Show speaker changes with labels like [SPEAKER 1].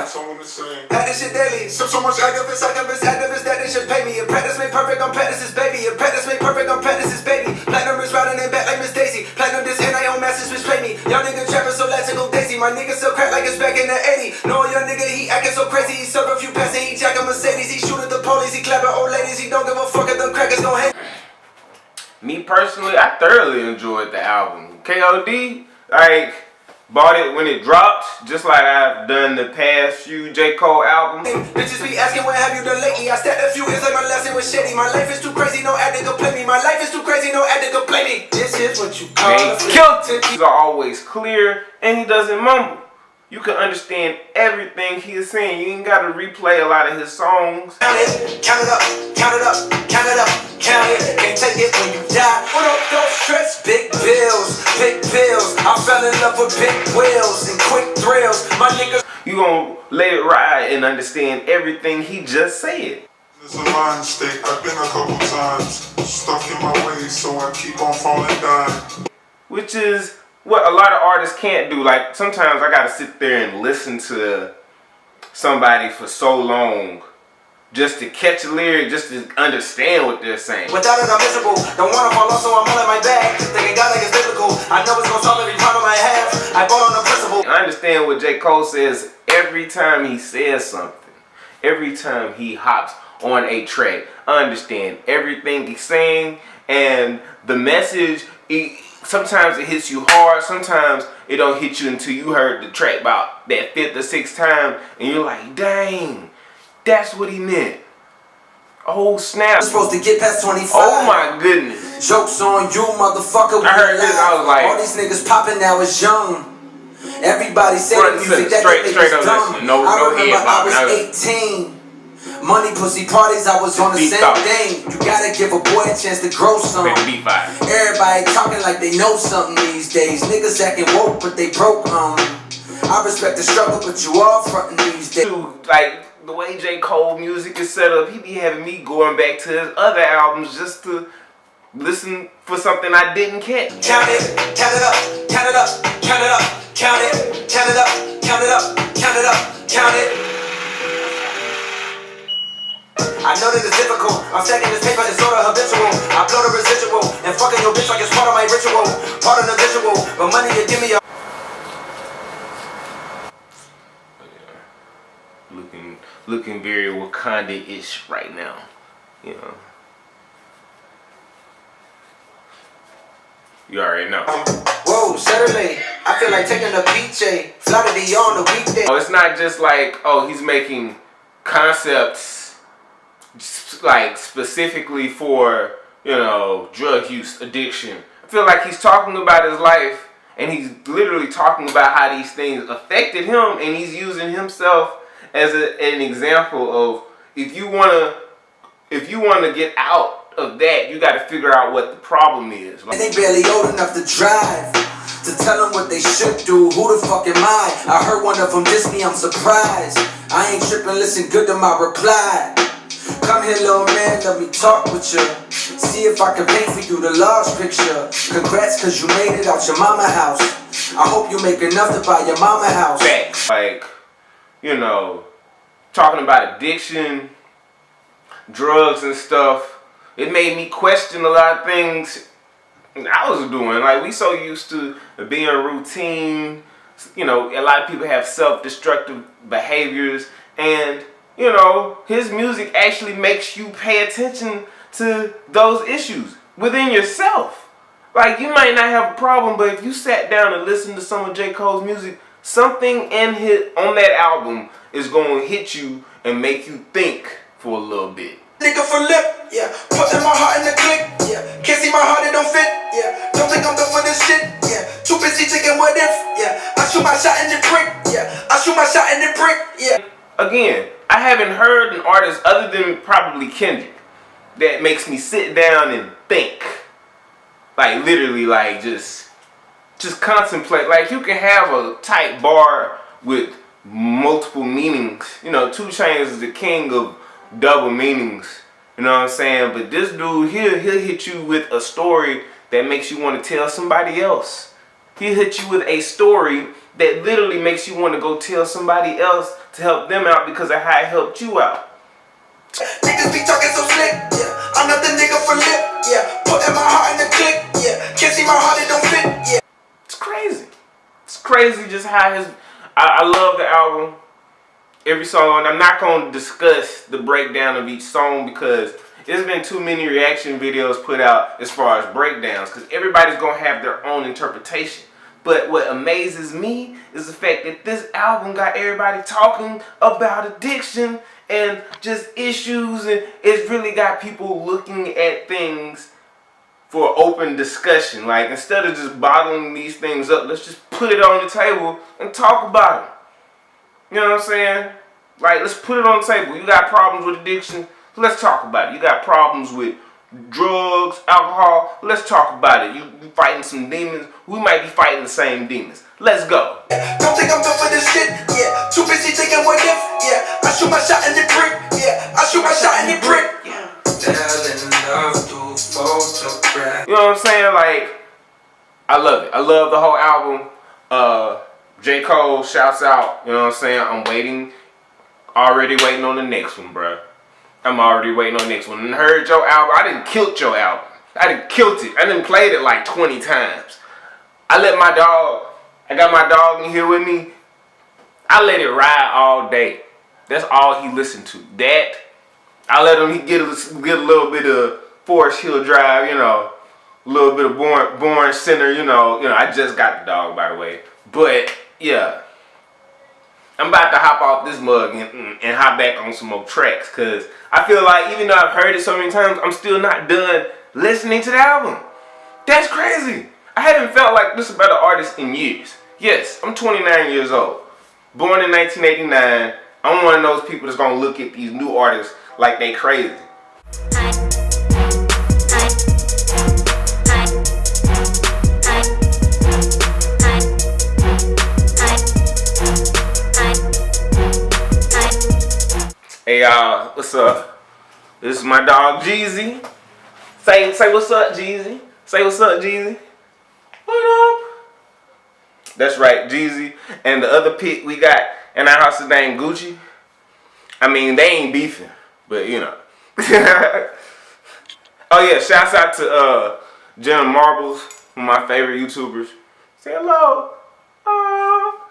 [SPEAKER 1] Had this shit daily. So much activists that they should pay me. Apprentice made perfect, I'm Pettis' baby. Apprentice made perfect, I'm Pettis' baby. Platinum is riding in back like Miss Daisy. Platinum this and I own message which play me. Young nigga trapping so let's go Daisy. My nigga still crack like it's back in the 80s. No young nigga, he acting so crazy. He serve a few packs and he jacking Mercedes. He shoot at the police, he clapping old ladies. He don't give a fuck if them crackers gon' hate.
[SPEAKER 2] Me personally, I thoroughly enjoyed the album. KOD, like, bought it when it dropped, just like I've done the past few J. Cole albums.
[SPEAKER 1] Bitches be asking what have you done lately. I stacked a few years like my lesson was shitty. My life is too crazy, no ad to complain me. My life is too crazy, no ad to complain me. This is what you call a
[SPEAKER 2] killed. He's always clear and he doesn't mumble. You can understand everything he is saying. You ain't gotta replay a lot of his songs.
[SPEAKER 1] Count it up, count it up, count it up, count it. Can't take it when you die. What up, don't stress. Big bills, big bills. I fell in love with big wheels and quick thrills. My niggas.
[SPEAKER 2] You gonna let it ride and understand everything he just said.
[SPEAKER 3] It's a mind state. I've been a couple times stuck in my ways, so I keep on falling down.
[SPEAKER 2] Which is what a lot of artists can't do. Like, sometimes I gotta sit there and listen to somebody for so long just to catch a lyric, just to understand what they're saying.
[SPEAKER 1] Without it, I'm miserable. Don't wanna fall off, so I'm all in my bag. Thinking God like it's biblical. I know it's gonna solve every problem I have. I bought on the principle.
[SPEAKER 2] I understand what J. Cole says every time he says something. Every time he hops on a track. I understand everything he's saying, and the message, sometimes it hits you hard, sometimes it don't hit you until you heard the track about that 5th or 6th time, and you're like, dang, that's what he meant. Oh snap.
[SPEAKER 1] I'm supposed to get past 25.
[SPEAKER 2] Oh my goodness.
[SPEAKER 1] Jokes on you, motherfucker.
[SPEAKER 2] I heard this, I was like,
[SPEAKER 1] all these niggas popping now is young. Everybody say music that they think is dumb. I remember I was 18. Money, pussy parties, I was on the same thing. You gotta give a boy a chance to grow some. Everybody talking like they know something these days. Niggas acting woke, but they broke. I respect the struggle, but you all frontin' these days.
[SPEAKER 2] Like, the way J. Cole music is set up, he be having me going back to his other albums just to listen for something I didn't catch.
[SPEAKER 1] Count it up, count it up, count it up, count it, count it up, count it up, count it up, count it. I know that it's difficult. I'm stacking this paper, it's sorta habitual. I blow the residual and fucking your bitch like it's part of my ritual, part of the visual. But money you give me a.
[SPEAKER 2] Looking very Wakanda-ish right now, you know. You already know.
[SPEAKER 1] Whoa, Saturday, I feel like taking a PJ. Fly to the on the weekday.
[SPEAKER 2] Oh, it's not just like, oh, he's making concepts like specifically for, you know, drug use, addiction. I feel like he's talking about his life, and he's literally talking about how these things affected him, and he's using himself as an example of if you wanna get out of that, you got to figure out what the problem is.
[SPEAKER 1] And they barely old enough to drive, to tell them what they should do. Who the fuck am I? I heard one of them diss me, I'm surprised. I ain't tripping, listen good to my reply. Come here, little man, let me talk with you. See if I can paint for you the large picture. Congrats, cause you made it out your mama house. I hope you make enough to buy your mama house.
[SPEAKER 2] Like, you know, talking about addiction, drugs and stuff, it made me question a lot of things I was doing. Like, we so used to being routine. You know, a lot of people have self-destructive behaviors, and you know, his music actually makes you pay attention to those issues within yourself. Like, you might not have a problem, but if you sat down and listened to some of J. Cole's music, something on that album is going to hit you and make you think for a little bit.
[SPEAKER 1] Nigga for lip, yeah. Putting my heart in the click, yeah. Can't see my heart, it don't fit, yeah. Don't think I'm done for this shit, yeah. Too busy thinking what if, yeah. I shoot my shot in the brick, yeah. I shoot my shot in the brick, yeah.
[SPEAKER 2] Again, I haven't heard an artist other than probably Kendrick that makes me sit down and think. Like, literally, like, just contemplate. Like, you can have a tight bar with multiple meanings. You know, 2 Chainz is the king of double meanings. You know what I'm saying? But this dude, he'll hit you with a story that makes you want to tell somebody else. He'll hit you with a story that literally makes you want to go tell somebody else to help them out because of how it helped you out.
[SPEAKER 1] Niggas be talking so slick, yeah. I'm not the nigga for lip, yeah. Putting my heart in the click, yeah. Can't see my heart, it don't fit, yeah.
[SPEAKER 2] It's crazy. It's crazy just how I love the album. Every song, and I'm not going to discuss the breakdown of each song because there's been too many reaction videos put out as far as breakdowns because everybody's going to have their own interpretation. But what amazes me is the fact that this album got everybody talking about addiction and just issues, and it's really got people looking at things for open discussion. Like, instead of just bottling these things up, let's just put it on the table and talk about it. You know what I'm saying? Like, let's put it on the table. You got problems with addiction? Let's talk about it. You got problems with drugs, alcohol? Let's talk about it. You fighting some demons? We might be fighting the same demons. Let's go.
[SPEAKER 1] Don't think I'm good for this shit, yeah. Too busy thinking what if, yeah. I shoot my shot in the brick, yeah. I shoot my shot in the brick, yeah.
[SPEAKER 2] You know what I'm saying? Like, I love it. I love the whole album. J. Cole shouts out, you know what I'm saying? I'm already waiting on the next one, bruh. I'm already waiting on the next one. And heard your album. I didn't kilt your album. I didn't kilt it. I didn't played it like 20 times. I got my dog in here with me. I let it ride all day. That's all he listened to. That, I let him get a little bit of Forest Hill Drive, you know, a little bit of Born Center, you know, I just got the dog, by the way. But yeah, I'm about to hop off this mug and hop back on some more tracks because I feel like even though I've heard it so many times, I'm still not done listening to the album. That's crazy. I haven't felt like this about an artist in years. Yes, I'm 29 years old. Born in 1989. I'm one of those people that's going to look at these new artists like they crazy. Hey y'all, what's up? This is my dog Jeezy. Say what's up, Jeezy. Say what's up, Jeezy. What up? That's right, Jeezy. And the other pit we got in our house is named Gucci. I mean, they ain't beefing, but you know. Oh yeah, shouts out to Jenna Marbles, one of my favorite YouTubers. Say hello. Aww.